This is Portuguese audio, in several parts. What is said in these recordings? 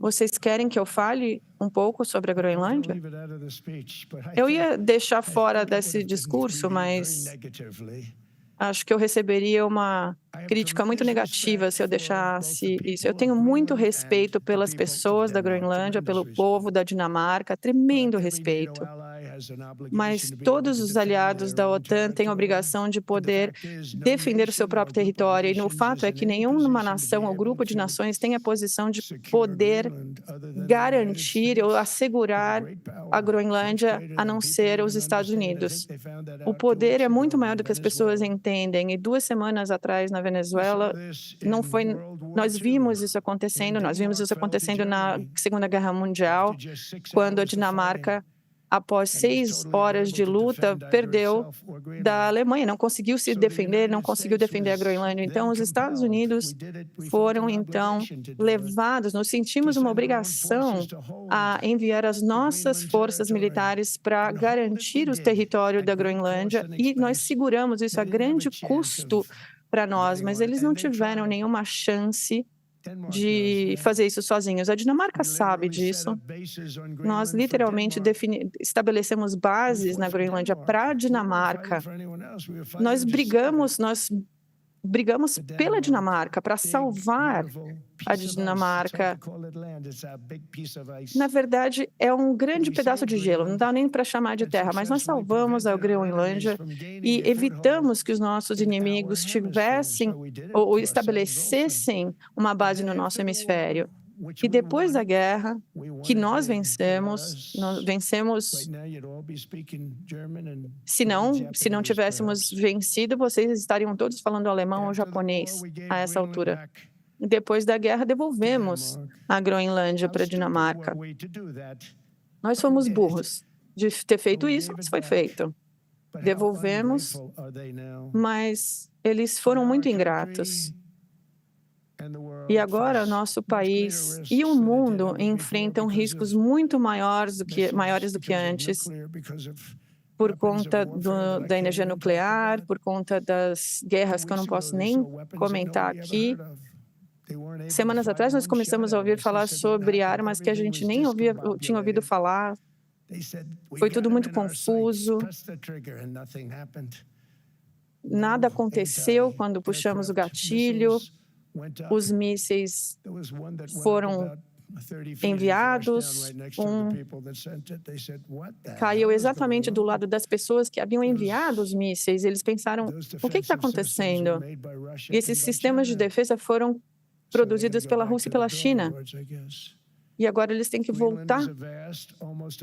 Vocês querem que eu fale um pouco sobre a Groenlândia? Eu ia deixar fora desse discurso, mas acho que eu receberia uma crítica muito negativa se eu deixasse isso. Eu tenho muito respeito pelas pessoas da Groenlândia, pelo povo da Dinamarca, tremendo respeito. Mas todos os aliados da OTAN têm a obrigação de poder defender o seu próprio território. E o fato é que nenhuma nação ou grupo de nações tem a posição de poder garantir ou assegurar a Groenlândia, a não ser os Estados Unidos. O poder é muito maior do que as pessoas entendem. E 2 semanas atrás, na Venezuela, nós vimos isso acontecendo. Nós vimos isso acontecendo na Segunda Guerra Mundial, quando a Dinamarca, após 6 horas de luta, perdeu da Alemanha, não conseguiu se defender, não conseguiu defender a Groenlândia. Então, os Estados Unidos foram, então, levados, nós sentimos uma obrigação a enviar as nossas forças militares para garantir o território da Groenlândia, e nós seguramos isso a grande custo para nós, mas eles não tiveram nenhuma chance de fazer isso sozinhos. A Dinamarca sabe disso. Nós literalmente estabelecemos bases na Groenlândia para a Dinamarca. Nós brigamos pela Dinamarca, para salvar a Dinamarca. Na verdade, é um grande pedaço de gelo, não dá nem para chamar de terra, mas nós salvamos a Groenlândia e evitamos que os nossos inimigos tivessem ou estabelecessem uma base no nosso hemisfério. E depois da guerra, que nós vencemos, se não tivéssemos vencido, vocês estariam todos falando alemão ou japonês a essa altura. Depois da guerra, devolvemos a Groenlândia para a Dinamarca. Nós fomos burros de ter feito isso, mas foi feito. Devolvemos, mas eles foram muito ingratos. E agora, nosso país e o mundo enfrentam riscos muito maiores do que antes, por conta da energia nuclear, por conta das guerras que eu não posso nem comentar aqui. Semanas atrás, nós começamos a ouvir falar sobre armas que a gente nem tinha ouvido falar. Foi tudo muito confuso. Nada aconteceu quando puxamos o gatilho. Os mísseis foram enviados. Caiu exatamente do lado das pessoas que haviam enviado os mísseis. Eles pensaram, o que está acontecendo? E esses sistemas de defesa foram produzidos pela Rússia e pela China. E agora eles têm que voltar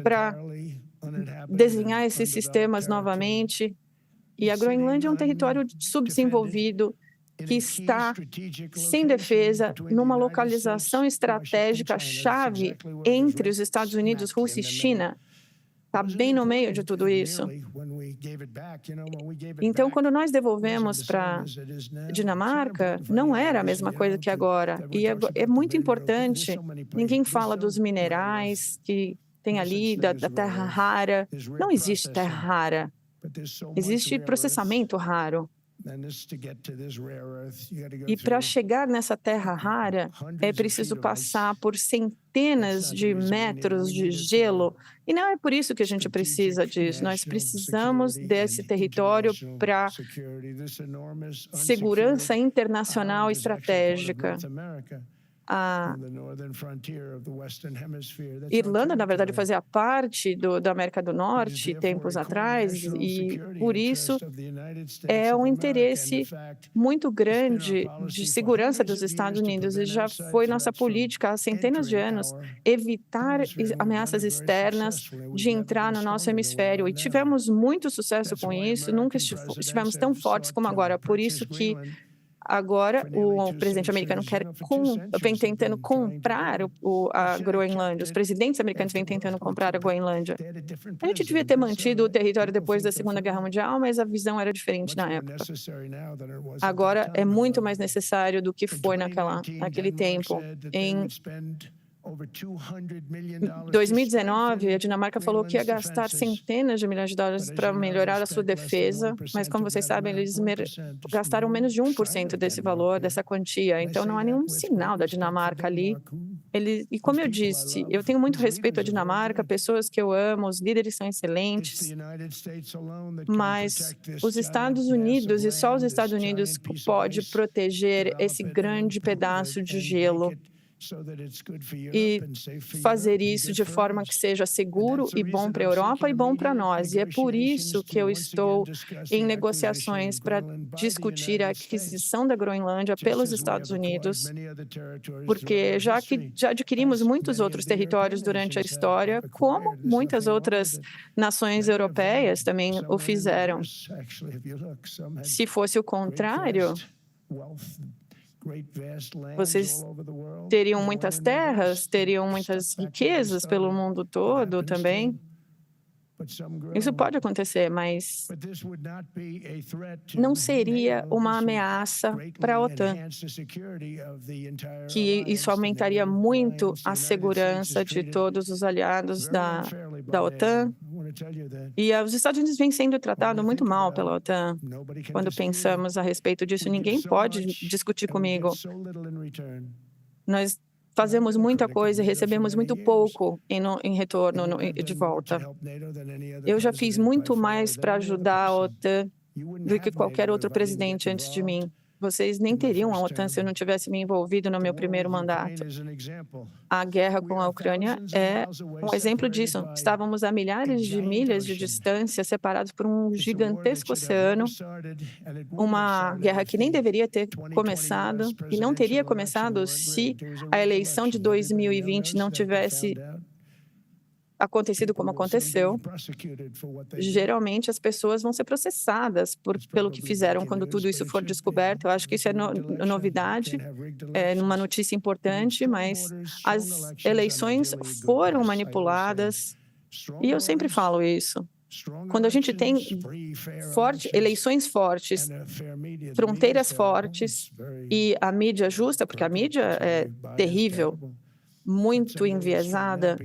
para desenhar esses sistemas novamente. E a Groenlândia é um território subdesenvolvido que está sem defesa, numa localização estratégica chave entre os Estados Unidos, Rússia e China. Está bem no meio de tudo isso. Então, quando nós devolvemos para a Dinamarca, não era a mesma coisa que agora. E é muito importante, ninguém fala dos minerais que tem ali, da terra rara. Não existe terra rara. Existe processamento raro. E para chegar nessa terra rara, é preciso passar por centenas de metros de gelo. E não é por isso que a gente precisa disso. Nós precisamos desse território para segurança internacional estratégica. A Irlanda, na verdade, fazia parte da América do Norte tempos atrás, e por isso é um interesse muito grande de segurança dos Estados Unidos, e já foi nossa política há centenas de anos evitar ameaças externas de entrar no nosso hemisfério, e tivemos muito sucesso com isso, nunca estivemos tão fortes como agora, por isso que agora, o presidente americano vem tentando comprar a Groenlândia. Os presidentes americanos vêm tentando comprar a Groenlândia. A gente devia ter mantido o território depois da Segunda Guerra Mundial, mas a visão era diferente na época. Agora, é muito mais necessário do que foi naquele tempo. Em Em 2019, a Dinamarca falou que ia gastar centenas de milhões de dólares para melhorar a sua defesa, mas, como vocês sabem, eles gastaram menos de 1% desse valor, dessa quantia. Então, não há nenhum sinal da Dinamarca ali. E como eu disse, eu tenho muito respeito à Dinamarca, pessoas que eu amo, os líderes são excelentes, mas os Estados Unidos, e só os Estados Unidos, pode proteger esse grande pedaço de gelo e fazer isso de forma que seja seguro e bom para a Europa e bom para nós. E é por isso que eu estou em negociações para discutir a aquisição da Groenlândia pelos Estados Unidos, porque já adquirimos muitos outros territórios durante a história, como muitas outras nações europeias também o fizeram. Se fosse o contrário, vocês teriam muitas terras, teriam muitas riquezas pelo mundo todo também. Isso pode acontecer, mas não seria uma ameaça para a OTAN, que isso aumentaria muito a segurança de todos os aliados da OTAN. E os Estados Unidos vêm sendo tratados muito mal pela OTAN. Quando pensamos a respeito disso, ninguém pode discutir comigo. Nós fazemos muita coisa e recebemos muito pouco em retorno, de volta. Eu já fiz muito mais para ajudar a OTAN do que qualquer outro presidente antes de mim. Vocês nem teriam a OTAN se eu não tivesse me envolvido no meu primeiro mandato. A guerra com a Ucrânia é um exemplo disso. Estávamos a milhares de milhas de distância, separados por um gigantesco oceano, uma guerra que nem deveria ter começado e não teria começado se a eleição de 2020 não tivesse acontecido como aconteceu. Geralmente as pessoas vão ser processadas pelo que fizeram quando tudo isso for descoberto. Eu acho que isso é novidade, é uma notícia importante, mas as eleições foram manipuladas e eu sempre falo isso. Quando a gente tem eleições fortes, fronteiras fortes e a mídia justa, porque a mídia é terrível, muito enviesada,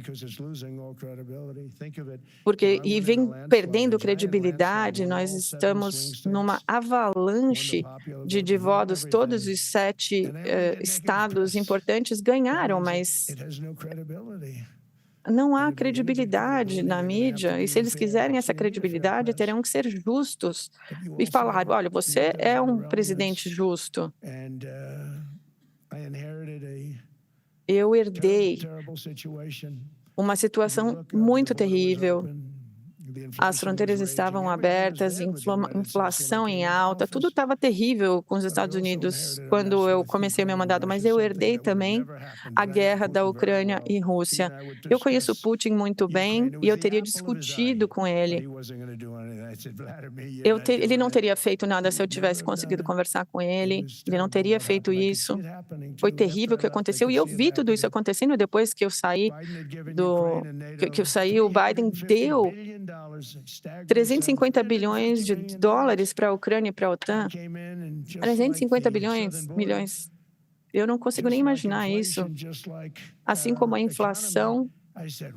e vem perdendo credibilidade. Nós estamos numa avalanche de votos. Todos os 7 estados importantes ganharam, mas não há credibilidade na mídia, e se eles quiserem essa credibilidade, terão que ser justos e falar, olha, você é um presidente justo. Eu herdei uma situação muito terrível. As fronteiras estavam abertas, inflação em alta, tudo estava terrível com os Estados Unidos quando eu comecei meu mandato, mas eu herdei também a guerra da Ucrânia e Rússia. Eu conheço Putin muito bem e eu teria discutido com ele. Ele não teria feito nada se eu tivesse conseguido conversar com ele, ele não teria feito isso. Foi terrível o que aconteceu e eu vi tudo isso acontecendo depois que eu saí o Biden deu 350 bilhões de dólares para a Ucrânia e para a OTAN. 350 milhões. Eu não consigo nem imaginar isso. Assim como a inflação,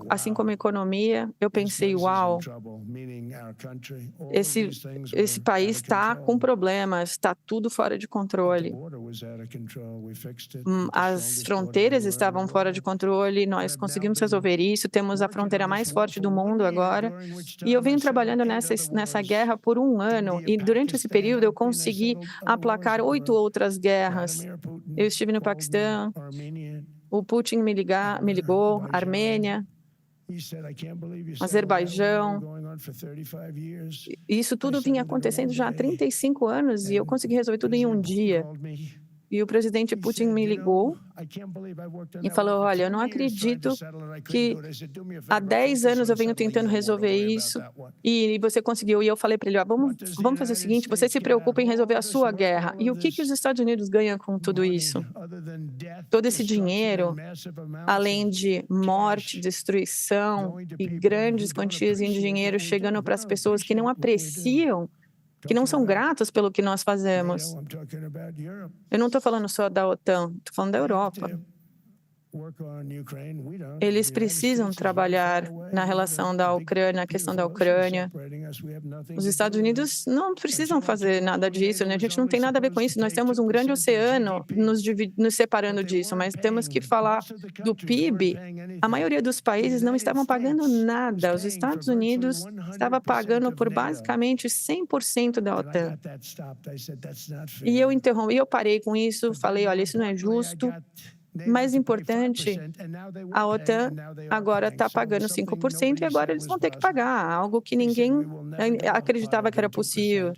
assim como a economia, eu pensei, uau, esse país está com problemas, está tudo fora de controle. As fronteiras estavam fora de controle, nós conseguimos resolver isso, temos a fronteira mais forte do mundo agora, e eu venho trabalhando nessa guerra por 1 ano, e durante esse período eu consegui aplacar 8 outras guerras. Eu estive no Paquistão, o Putin me ligou, Armênia, Azerbaijão. Isso tudo vinha acontecendo já há 35 anos e eu consegui resolver tudo em um dia. E o presidente Putin me ligou e falou, olha, eu não acredito que há 10 anos eu venho tentando resolver isso e você conseguiu. E eu falei para ele, vamos fazer o seguinte, você se preocupa em resolver a sua guerra. E o que os Estados Unidos ganham com tudo isso? Todo esse dinheiro, além de morte, destruição e grandes quantias de dinheiro chegando para as pessoas que não apreciam, que não são gratos pelo que nós fazemos. Eu não estou falando só da OTAN, estou falando da Europa. Eles precisam trabalhar na relação da Ucrânia, na questão da Ucrânia. Os Estados Unidos não precisam fazer nada disso, né? A gente não tem nada a ver com isso. Nós temos um grande oceano nos separando disso, mas temos que falar do PIB. A maioria dos países não estavam pagando nada. Os Estados Unidos estava pagando por basicamente 100% da OTAN. E eu parei com isso, falei, olha, isso não é justo. Mais importante, a OTAN agora está pagando 5% e agora eles vão ter que pagar, algo que ninguém acreditava que era possível.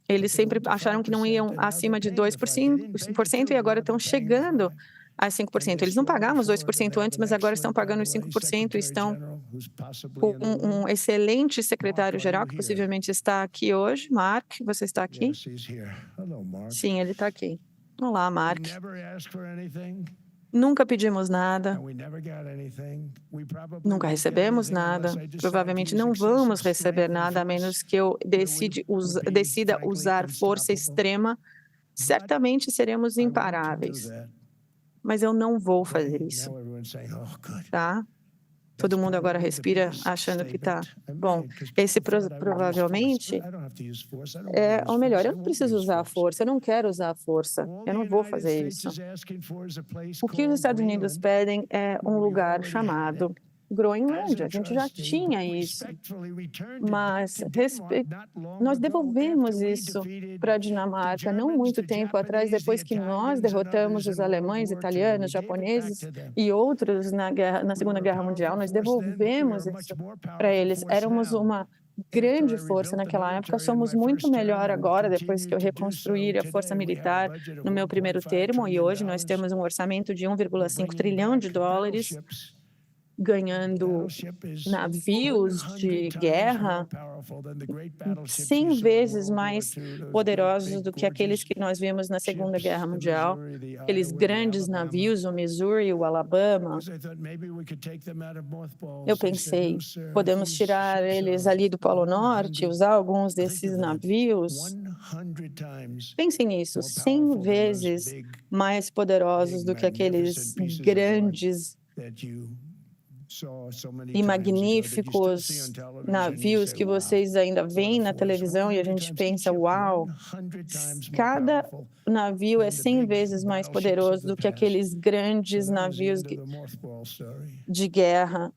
Eles sempre acharam que não iam acima de 2% e agora estão chegando a 5%. Eles não pagavam os 2% antes, mas agora estão pagando os 5% e estão com um excelente secretário-geral, que possivelmente está aqui hoje. Mark, você está aqui? Sim, ele está aqui. Olá, Mark. Nunca pedimos nada. Nunca recebemos nada. Provavelmente não vamos receber nada, a menos que eu decida usar força extrema. Certamente seremos imparáveis. Mas eu não vou fazer isso. Tá? Todo mundo agora respira achando que está bom. Esse provavelmente ou melhor, eu não preciso usar a força, eu não quero usar a força, eu não vou fazer isso. O que os Estados Unidos pedem é um lugar chamado Groenlândia. A gente já tinha isso, mas nós devolvemos isso para a Dinamarca não muito tempo atrás, depois que nós derrotamos os alemães, italianos, japoneses e outros na Segunda Guerra Mundial. Nós devolvemos isso para eles. Éramos uma grande força naquela época, somos muito melhor agora, depois que eu reconstruí a força militar no meu primeiro termo, e hoje nós temos um orçamento de 1,5 trilhão de dólares, ganhando navios de guerra 100 vezes mais poderosos do que aqueles que nós vimos na Segunda Guerra Mundial, aqueles grandes navios, o Missouri, o Alabama. Eu pensei, podemos tirar eles ali do Polo Norte, usar alguns desses navios. Pensem nisso, 100 vezes mais poderosos do que aqueles grandes e magníficos navios que vocês ainda veem na televisão e a gente pensa, uau, cada navio é 100 vezes mais poderoso do que aqueles grandes navios de guerra.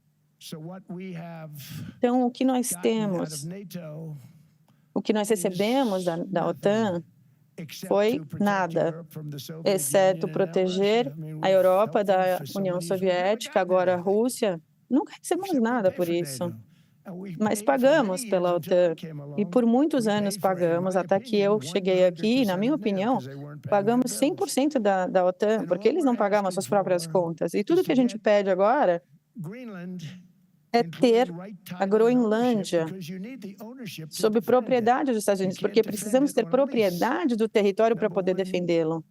Então, o que nós temos, o que nós recebemos da OTAN foi nada, exceto proteger a Europa da União Soviética, agora a Rússia. Nunca recebemos nada por isso, mas pagamos pela OTAN. E por muitos anos pagamos, até que eu cheguei aqui, e, na minha opinião, pagamos 100% da OTAN, porque eles não pagavam as suas próprias contas. E tudo que a gente pede agora é ter a Groenlândia sob propriedade dos Estados Unidos, porque precisamos ter propriedade do território para poder defendê-lo.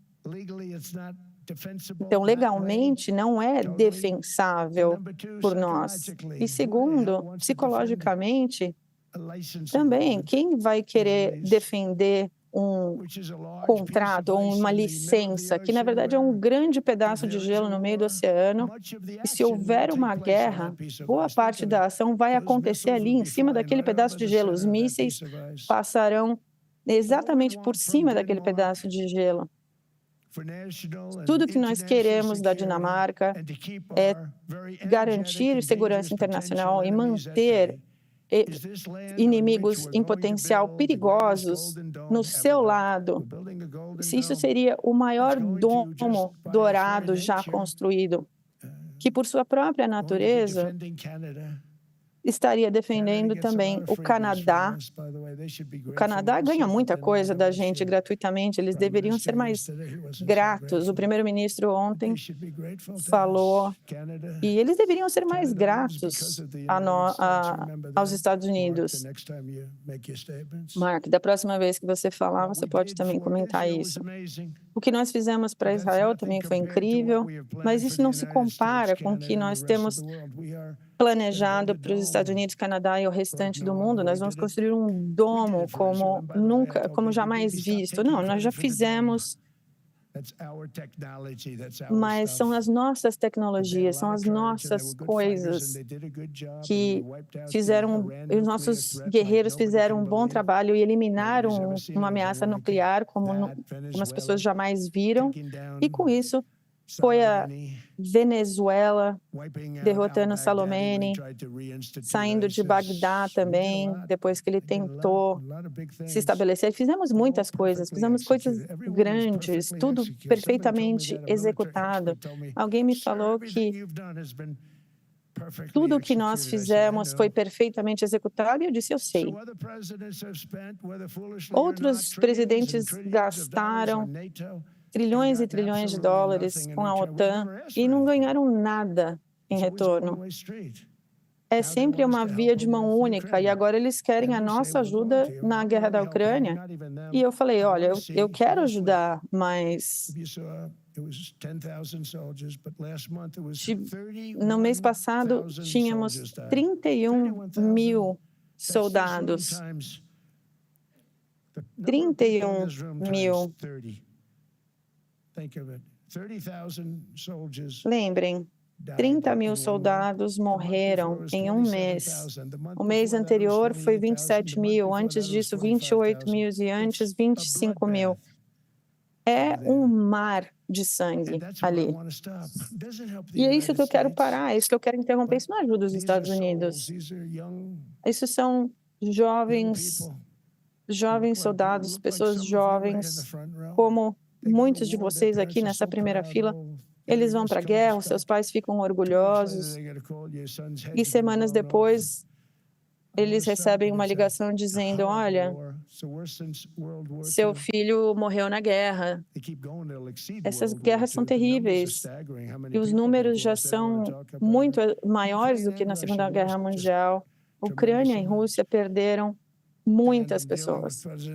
Então, legalmente, não é defensável por nós. E segundo, psicologicamente, também, quem vai querer defender um contrato ou uma licença, que na verdade é um grande pedaço de gelo no meio do oceano, e se houver uma guerra, boa parte da ação vai acontecer ali em cima daquele pedaço de gelo. Os mísseis passarão exatamente por cima daquele pedaço de gelo. Tudo que nós queremos da Dinamarca é garantir segurança internacional e manter inimigos em potencial perigosos no seu lado. Isso seria o maior domo dourado já construído, que por sua própria natureza estaria defendendo também o Canadá. O Canadá ganha muita coisa da gente gratuitamente, eles deveriam ser mais gratos. O primeiro-ministro ontem falou, e eles deveriam ser mais gratos aos Estados Unidos. Mark, da próxima vez que você falar, você pode também comentar isso. O que nós fizemos para Israel também foi incrível, mas isso não se compara com o que nós temos planejado para os Estados Unidos, Canadá e o restante do mundo. Nós vamos construir um domo como jamais visto. Não, nós já fizemos Mas são as nossas tecnologias, são as nossas coisas que fizeram, os nossos guerreiros fizeram um bom trabalho e eliminaram uma ameaça nuclear como as pessoas jamais viram. E com isso, foi a Venezuela derrotando Salamone, saindo de Bagdá também, depois que ele tentou se estabelecer. Fizemos muitas coisas, fizemos coisas grandes, tudo perfeitamente executado. Alguém me falou que tudo o que nós fizemos foi perfeitamente executado e eu disse, eu sei. Outros presidentes gastaram trilhões e trilhões de dólares com a OTAN e não ganharam nada em retorno. É sempre uma via de mão única e agora eles querem a nossa ajuda na guerra da Ucrânia. E eu falei, olha, eu quero ajudar, mas no mês passado tínhamos 31 mil soldados. 31 mil. Lembrem, 30 mil soldados morreram em um mês. O mês anterior foi 27 mil, antes disso 28 mil e antes 25 mil. É um mar de sangue ali. E é isso que eu quero parar, é isso que eu quero interromper. Isso não ajuda os Estados Unidos. Isso são jovens soldados, pessoas jovens, como muitos de vocês aqui nessa primeira fila. Eles vão para a guerra, seus pais ficam orgulhosos e semanas depois eles recebem uma ligação dizendo, olha, seu filho morreu na guerra. Essas guerras são terríveis e os números já são muito maiores do que na Segunda Guerra Mundial. Ucrânia e Rússia perderam muitas pessoas.